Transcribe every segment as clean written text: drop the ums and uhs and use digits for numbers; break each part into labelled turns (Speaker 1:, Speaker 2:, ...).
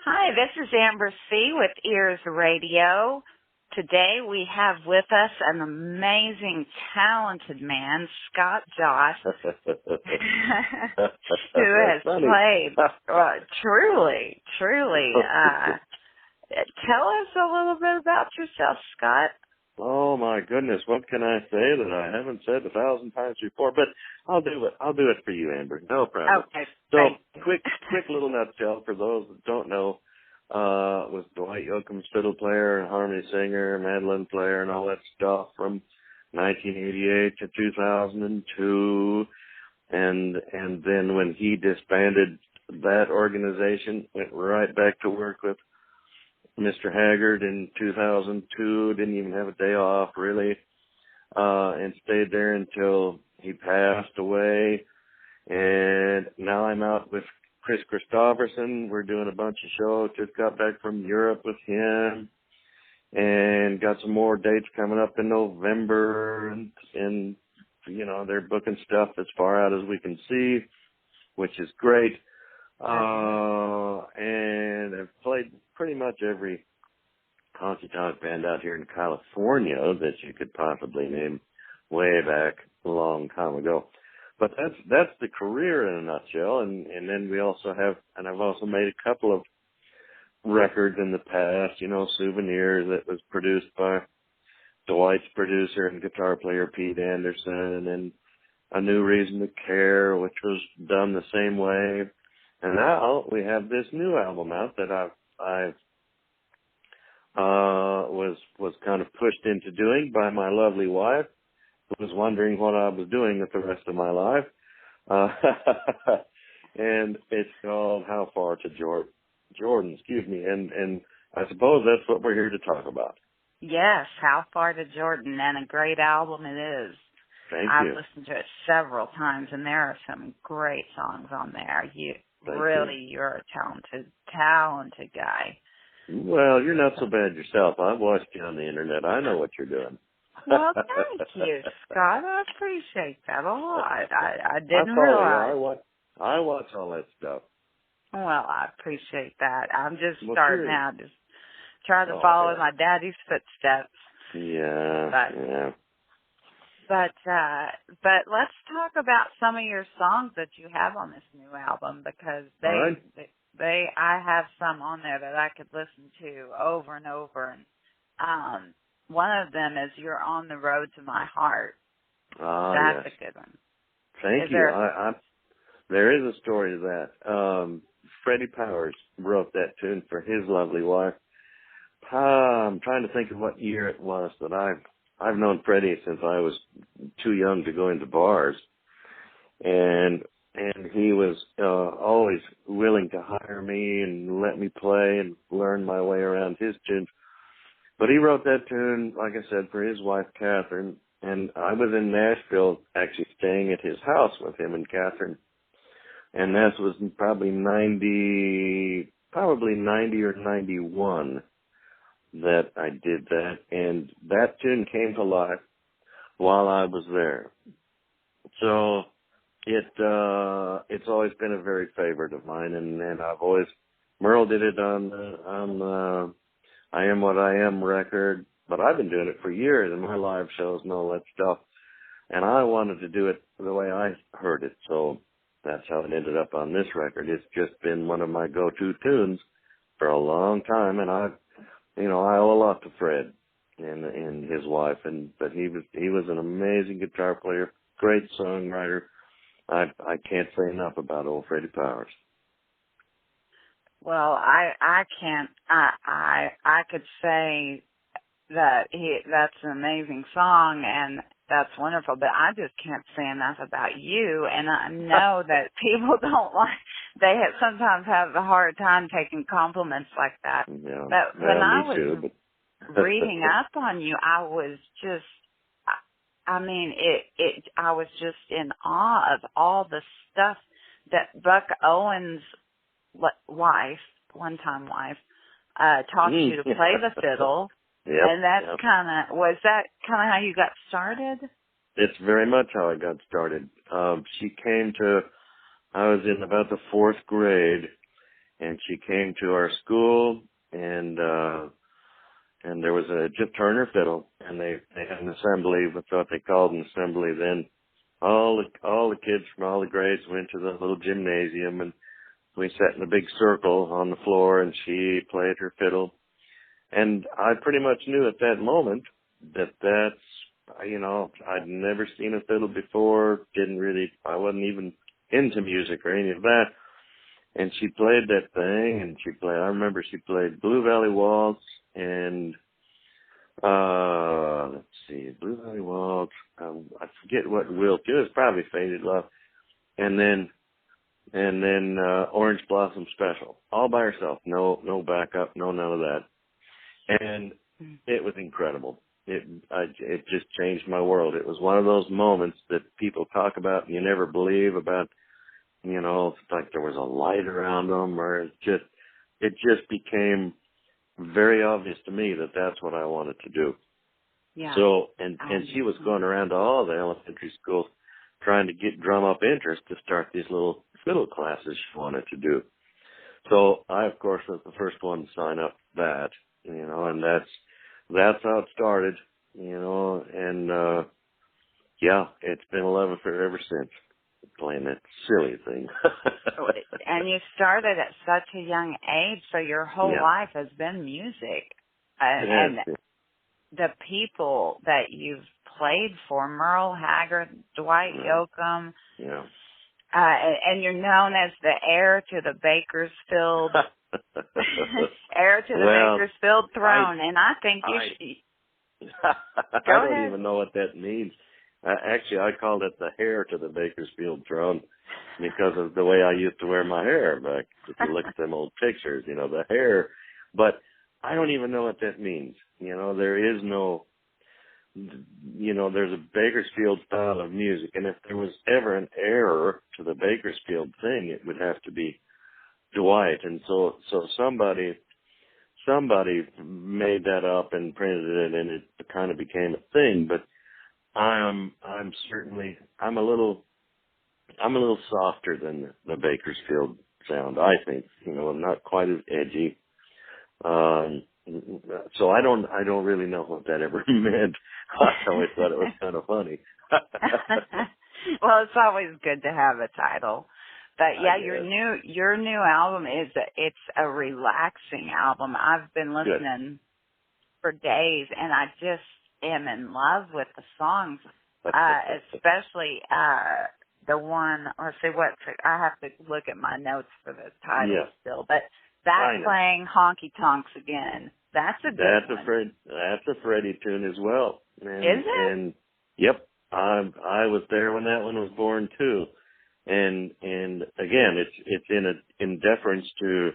Speaker 1: Hi, this is Amber C. with Ears Radio. Today we have with us an amazing, talented man, Scott Joss, who has played, truly. Tell us a little bit about yourself, Scott.
Speaker 2: Oh my goodness, what can I say that I haven't said 1,000 times before? But I'll do it. I'll do it for you, Amber. No problem.
Speaker 1: Okay.
Speaker 2: So, quick little nutshell for those that don't know. Was Dwight Yoakam's fiddle player and harmony singer, mandolin player, and all that stuff from 1988 to 2002, and then when he disbanded that organization, went right back to work with Mr. Haggard in 2002, didn't even have a day off, really, and stayed there until he passed away. And now I'm out with Chris Christopherson. We're doing a bunch of shows. Just got back from Europe with him and got some more dates coming up in November. And you know, they're booking stuff as far out as we can see, which is great. And I've played pretty much every honky-tonk band out here in California that you could possibly name way back a long time ago. But that's the career in a nutshell. And then we also have, and I've also made a couple of records in the past, you know, Souvenirs that was produced by Dwight's producer and guitar player Pete Anderson, and A New Reason to Care, which was done the same way. And now we have this new album out that I've was kind of pushed into doing by my lovely wife, who was wondering what I was doing with the rest of my life. And it's called How Far to Jordan, excuse me. And I suppose that's what we're here to talk about.
Speaker 1: Yes, How Far to Jordan, and a great album it is. I've listened to it several times, and there are some great songs on there. You're a talented guy.
Speaker 2: Well, you're not so bad yourself. I've watched you on the internet. I know what you're doing.
Speaker 1: Well, thank you, Scott. I appreciate that a lot. I didn't realize.
Speaker 2: I watch all that stuff.
Speaker 1: Well, I appreciate that. I'm just starting out, just trying to follow my daddy's footsteps.
Speaker 2: Yeah.
Speaker 1: But let's talk about some of your songs that you have on this new album, because I have some on there that I could listen to over and over. And one of them is You're on the Road to My Heart. That's a good one.
Speaker 2: Thank you. There is a story to that. Freddie Powers wrote that tune for his lovely wife. I'm trying to think of what year it was that I've known Freddie since I was too young to go into bars, and he was always willing to hire me and let me play and learn my way around his tunes. But he wrote that tune, like I said, for his wife Catherine, and I was in Nashville actually staying at his house with him and Catherine, and that was probably 90 or 91. that I did that, and that tune came to life while I was there. So it's always been a very favorite of mine, and I've always Merle did it on the I Am What I Am record, but I've been doing it for years in my live shows and all that stuff, and I wanted to do it the way I heard it, so that's how it ended up on this record. It's just been one of my go-to tunes for a long time, and I owe a lot to Fred and his wife, but he was an amazing guitar player, great songwriter. I can't say enough about old Freddie Powers.
Speaker 1: Well, I can't. I could say that that's an amazing song and that's wonderful, but I just can't say enough about you. And I know that people don't like. They sometimes have a hard time taking compliments like that.
Speaker 2: Yeah,
Speaker 1: but when I was
Speaker 2: too,
Speaker 1: reading up on you, I was just. I mean, I was just in awe of all the stuff that Buck Owens' wife, one-time wife, taught you to play the fiddle.
Speaker 2: Yep,
Speaker 1: and was that kind of how you got started?
Speaker 2: It's very much how I got started. I was in about the fourth grade, and she came to our school, and there was a just Turner fiddle, and they had an assembly, with what they called an assembly then. All the kids from all the grades went to the little gymnasium, and we sat in a big circle on the floor, and she played her fiddle. And I pretty much knew at that moment that's, I'd never seen a fiddle before, I wasn't even into music or any of that. And she played that thing, and I remember she played Blue Valley Waltz and, let's see, Blue Valley Waltz, I forget what Wilk, it was probably Faded Love, and then Orange Blossom Special, all by herself, no backup, none of that. And it was incredible. It just changed my world. It was one of those moments that people talk about and you never believe about, it's like there was a light around them, or it just became very obvious to me that that's what I wanted to do.
Speaker 1: Yeah.
Speaker 2: So, and she was going around to all the elementary schools trying to drum up interest to start these little fiddle classes she wanted to do. So I, of course, was the first one to sign up for that, and that's how it started, and it's been a love affair ever since, playing that silly thing.
Speaker 1: And you started at such a young age, so your whole life has been music. And the people that you've played for, Merle Haggard, Dwight Yoakam, and you're known as the heir to the Bakersfield Bakersfield throne, and I think you should.
Speaker 2: I don't even know what that means. Actually, I called it the hair to the Bakersfield throne because of the way I used to wear my hair back. If you look at them old pictures, the hair. But I don't even know what that means. There is no, there's a Bakersfield style of music, and if there was ever an error to the Bakersfield thing, it would have to be Dwight. And so somebody made that up and printed it, and it kind of became a thing. But I'm a little softer than the Bakersfield sound, I think. I'm not quite as edgy. So I don't really know what that ever meant. I always thought it was kind of funny.
Speaker 1: Well, it's always good to have a title. But your new album it's a relaxing album. I've been listening for days, and I just am in love with the songs, especially the one. Let's see I have to look at my notes for the title still, but that's playing Honky Tonks Again. That's a good one.
Speaker 2: That's a Freddie tune as well. And,
Speaker 1: is it?
Speaker 2: And yep, I was there when that one was born too. And again, it's in deference to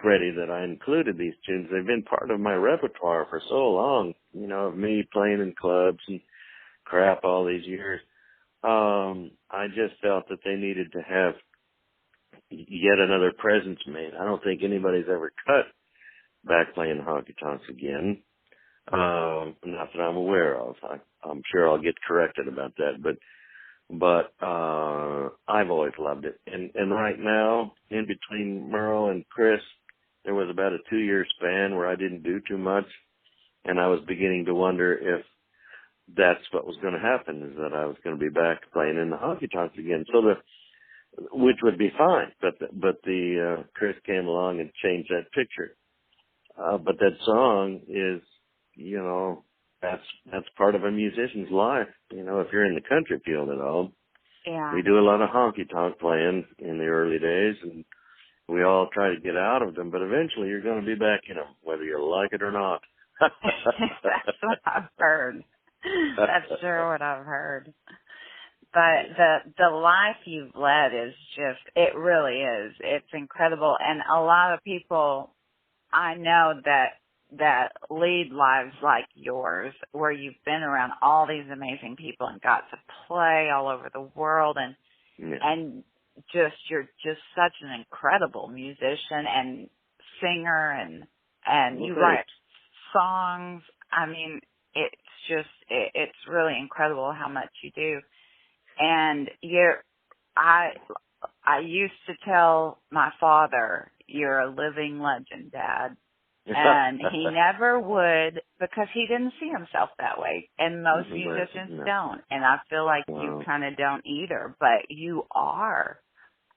Speaker 2: Freddie that I included these tunes. They've been part of my repertoire for so long, of me playing in clubs and crap all these years. I just felt that they needed to have yet another presence made. I don't think anybody's ever cut back playing Honky Tonks Again. Not that I'm aware of. I'm sure I'll get corrected about that, but I've always loved it. And right now, in between Merle and Chris, there was about a 2-year span where I didn't do too much, and I was beginning to wonder if that's what was going to happen, is that I was going to be back playing in the Honky Tonks again. Which would be fine, but the Chris came along and changed that picture. But that song is, that's part of a musician's life. If you're in the country field at all, we do a lot of honky tonk playing in the early days, and we all try to get out of them. But eventually, you're going to be back in them, whether you like it or not.
Speaker 1: That's what I've heard. That's sure what I've heard. But the life you've led is just, it really is. It's incredible. And a lot of people I know that lead lives like yours, where you've been around all these amazing people and got to play all over the world, and you're just such an incredible musician and singer, and you write songs. I mean, it's really incredible how much you do. And I used to tell my father, "You're a living legend, Dad." And he never would, because he didn't see himself that way. And most musicians don't. And I feel like you kind of don't either, but you are.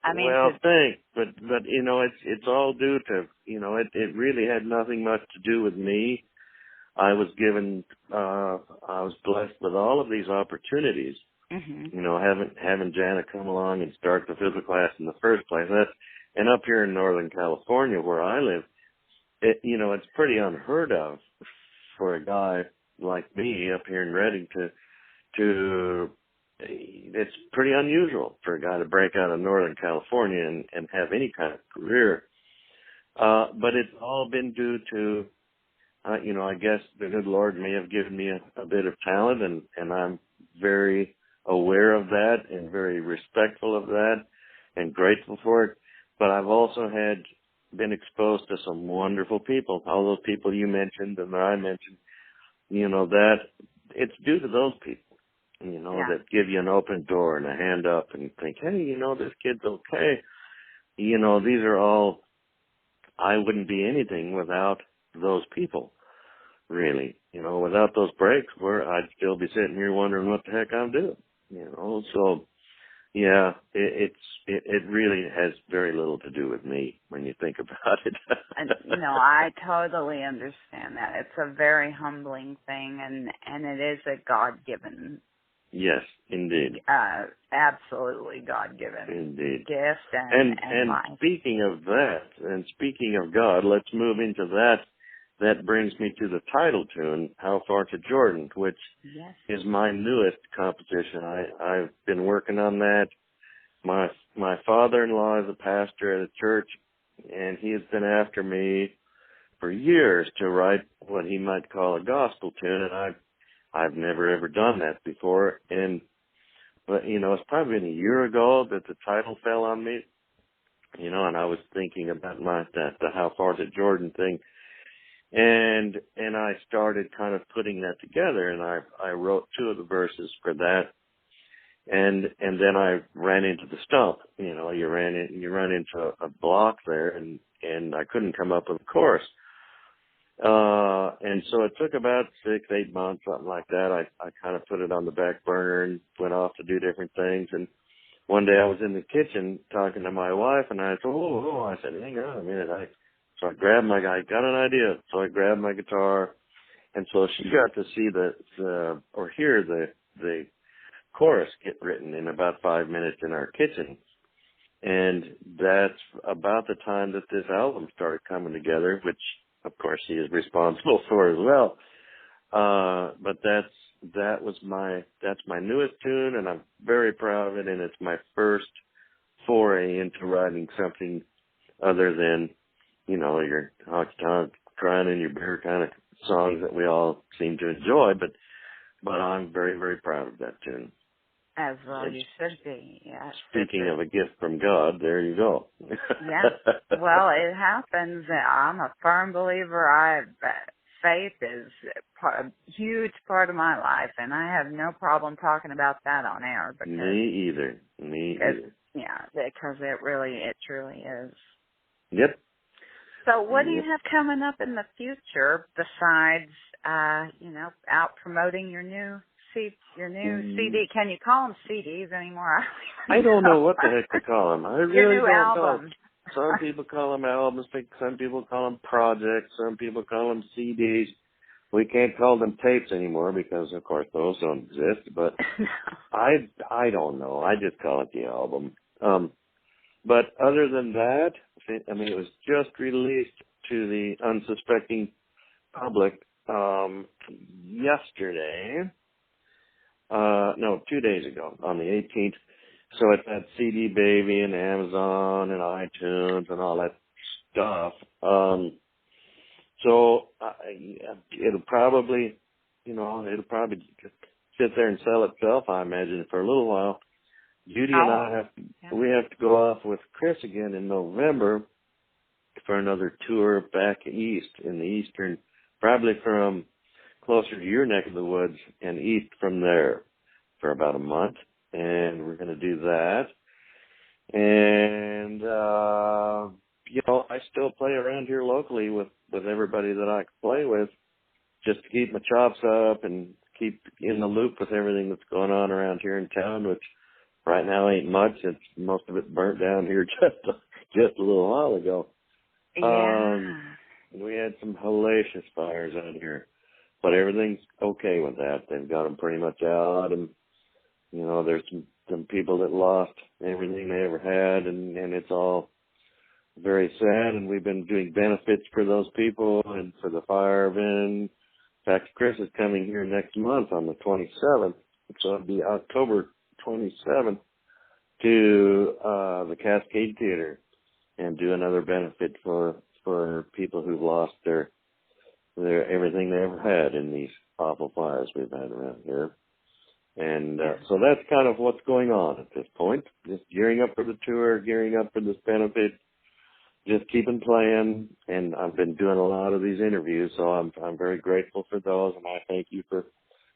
Speaker 1: I mean,
Speaker 2: well, thanks, but you know, it's all due to, you know, it really had nothing much to do with me. I was blessed with all of these opportunities. You know, having Janet come along and start the fiddle class in the first place. And up here in Northern California where I live, you know, it's pretty unheard of for a guy like me up here in Redding it's pretty unusual for a guy to break out of Northern California and have any kind of career. But it's all been due to, you know, I guess the good Lord may have given me a bit of talent, and I'm very aware of that and very respectful of that and grateful for it. But I've also been exposed to some wonderful people, all those people you mentioned and that I mentioned, you know, that it's due to those people, you know, that give you an open door and a hand up and think, hey, you know, this kid's okay. You know, these are all, I wouldn't be anything without those people, really. You know, without those breaks, I'd still be sitting here wondering what the heck I'm doing, you know. So, yeah, it really has very little to do with me when you think about it.
Speaker 1: No, I totally understand that. It's a very humbling thing, and it is a God-given.
Speaker 2: Yes, indeed.
Speaker 1: Absolutely God-given.
Speaker 2: Indeed.
Speaker 1: Gift and life.
Speaker 2: Speaking of that, and speaking of God, let's move into that. That brings me to the title tune, How Far to Jordan, which is my newest composition. I've been working on that. My father-in-law is a pastor at a church, and he has been after me for years to write what he might call a gospel tune, and I've never ever done that before. But you know, it's probably been a year ago that the title fell on me, you know, and I was thinking about the How Far to Jordan thing. And I started kind of putting that together, and I wrote two of the verses for that, and then I ran into the stump. You know, you run into a block there, and I couldn't come up with a chorus. And so it took about 6-8 months, something like that. I kind of put it on the back burner and went off to do different things. And one day I was in the kitchen talking to my wife, and I said, I said, hang on a minute. So I grabbed I got an idea. So I grabbed my guitar, and so she got to see hear the chorus get written in about 5 minutes in our kitchen. And that's about the time that this album started coming together, which of course she is responsible for as well. But that's my newest tune, and I'm very proud of it, and it's my first foray into writing something other than, you know, your honky tonk crying in your beer kind of songs that we all seem to enjoy, but I'm very, very proud of that tune.
Speaker 1: As well you should be, yeah.
Speaker 2: Speaking of a gift from God, there you go.
Speaker 1: Yeah, well, it happens. I'm a firm believer. Faith is a huge part of my life, and I have no problem talking about that on air.
Speaker 2: Me either.
Speaker 1: Yeah, because it truly is.
Speaker 2: Yep.
Speaker 1: So what do you have coming up in the future besides, you know, out promoting your new CD? Can you call them CDs anymore?
Speaker 2: I don't know what the heck to call them. I really don't
Speaker 1: album.
Speaker 2: know. Some people call them albums. Some people call them projects. Some people call them CDs. We can't call them tapes anymore because, of course, those don't exist. But I don't know. I just call it the album. But other than that, I mean, it was just released to the unsuspecting public yesterday. 2 days ago, on the 18th. So it's at CD Baby and Amazon and iTunes and all that stuff. So it'll probably sit there and sell itself, I imagine, for a little while. Judy and I we have to go off with Chris again in November for another tour back east in the eastern, probably from closer to your neck of the woods and east from there for about a month. And we're going to do that. And, you know, I still play around here locally with everybody that I can play with, just to keep my chops up and keep in the loop with everything that's going on around here in town, which right now ain't much. It's most of it burnt down here just a little while ago.
Speaker 1: Yeah.
Speaker 2: We had some hellacious fires out here, but everything's okay with that. They've got them pretty much out, and you know, there's some people that lost everything they ever had, and it's all very sad. And we've been doing benefits for those people and for the firemen. In fact, Chris is coming here next month on the 27th, so it'll be October 27th, to the Cascade Theater and do another benefit for people who've lost their everything they ever had in these awful fires we've had around here. And so that's kind of what's going on at this point. Just gearing up for the tour, gearing up for this benefit, just keeping playing. And I've been doing a lot of these interviews, so I'm very grateful for those, and I thank you for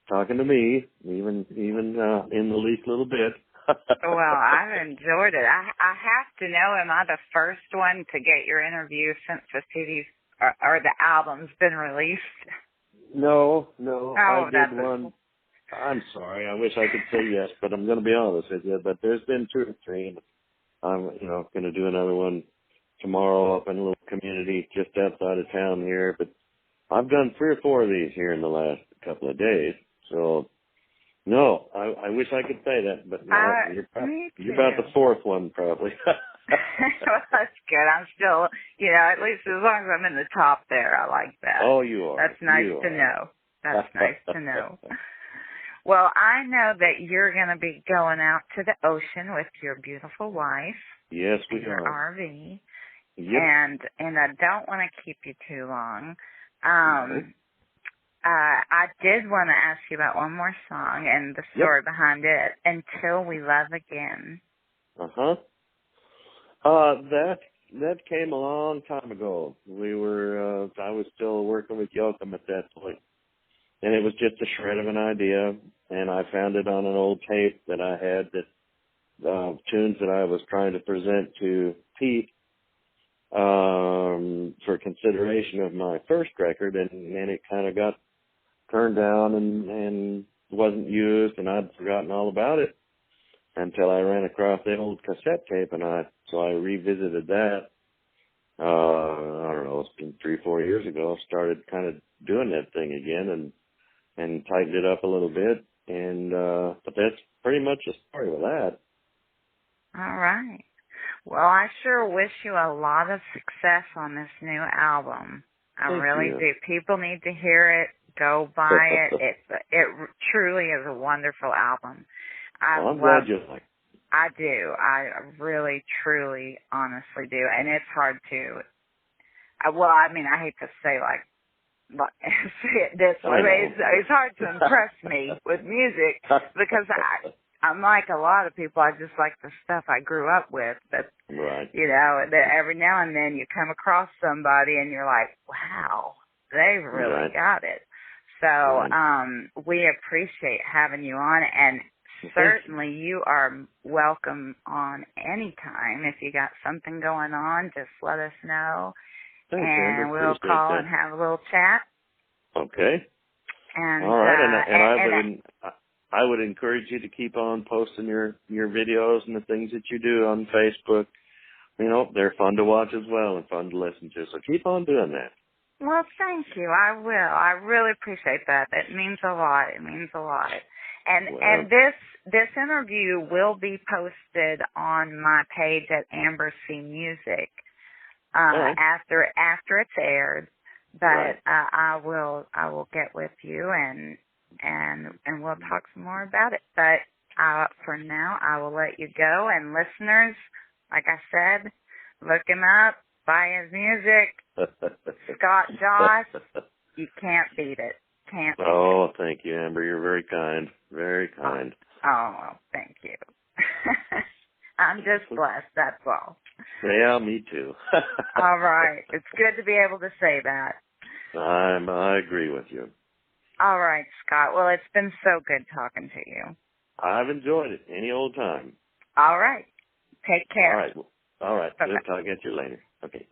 Speaker 2: talking to me, even in the least little bit.
Speaker 1: Well, I've enjoyed it. I have to know, am I the first one to get your interview since the CD's or the album's been released?
Speaker 2: No,
Speaker 1: oh,
Speaker 2: I did one. I'm sorry. I wish I could say yes, but I'm going to be honest with you. But there's been 2 or 3, and I'm, going to do another one tomorrow up in a little community just outside of town here. But I've done 3 or 4 of these here in the last couple of days. So, no, I wish I could say that, but no, you're about the 4th one probably.
Speaker 1: Well, that's good. I'm still, at least as long as I'm in the top there, I like that.
Speaker 2: Oh, you are.
Speaker 1: That's nice to know. That's nice to know. Well, I know that you're going to be going out to the ocean with your beautiful wife.
Speaker 2: Yes, we
Speaker 1: your
Speaker 2: are.
Speaker 1: RV.
Speaker 2: Yep.
Speaker 1: And I don't want to keep you too long. I did want to ask you about one more song and the story behind it, Until We Love Again.
Speaker 2: Uh-huh. That came a long time ago. I was still working with Yoakum at that point. And it was just a shred of an idea, and I found it on an old tape that I had, that tunes that I was trying to present to Pete for consideration of my first record, and it kind of got turned down and wasn't used, and I'd forgotten all about it until I ran across the old cassette tape, so I revisited that. I don't know, it's been 3 or 4 years ago. I started kind of doing that thing again, and tightened it up a little bit, and but that's pretty much the story with that.
Speaker 1: All right. Well, I sure wish you a lot of success on this new album. I really do. People need to hear it. Go buy it. It truly is a wonderful album.
Speaker 2: I'm glad you like it.
Speaker 1: I do. I really, truly, honestly do. And it's hard to, I hate to say this way. It's hard to impress me with music because I'm like a lot of people. I just like the stuff I grew up with. But,
Speaker 2: right.
Speaker 1: That every now and then you come across somebody and you're like, wow, they've really got it. So we appreciate having you on, and certainly you are welcome on any time. If you got something going on, just let us know.
Speaker 2: Thanks,
Speaker 1: and
Speaker 2: Amber.
Speaker 1: we'll call and have a little chat.
Speaker 2: Okay.
Speaker 1: And
Speaker 2: all right, I would encourage you to keep on posting your videos and the things that you do on Facebook. They're fun to watch as well and fun to listen to. So keep on doing that.
Speaker 1: Well, thank you. I will. I really appreciate that. It means a lot. It means a lot. And this interview will be posted on my page at Amber-Seay Music after it's aired. But I will get with you and we'll talk some more about it. But for now, I will let you go. And listeners, like I said, look him up, buy his music. Scott Joss, you can't beat it. Can't beat it.
Speaker 2: Thank you, Amber. You're very kind. Very kind.
Speaker 1: Oh, well, thank you. I'm just blessed, that's all.
Speaker 2: Yeah, me too.
Speaker 1: All right. It's good to be able to say that.
Speaker 2: I agree with you.
Speaker 1: All right, Scott. Well, it's been so good talking to you.
Speaker 2: I've enjoyed it any old time.
Speaker 1: All right. Take care.
Speaker 2: All right. All right.
Speaker 1: Bye-bye.
Speaker 2: We'll talk at you later. Okay.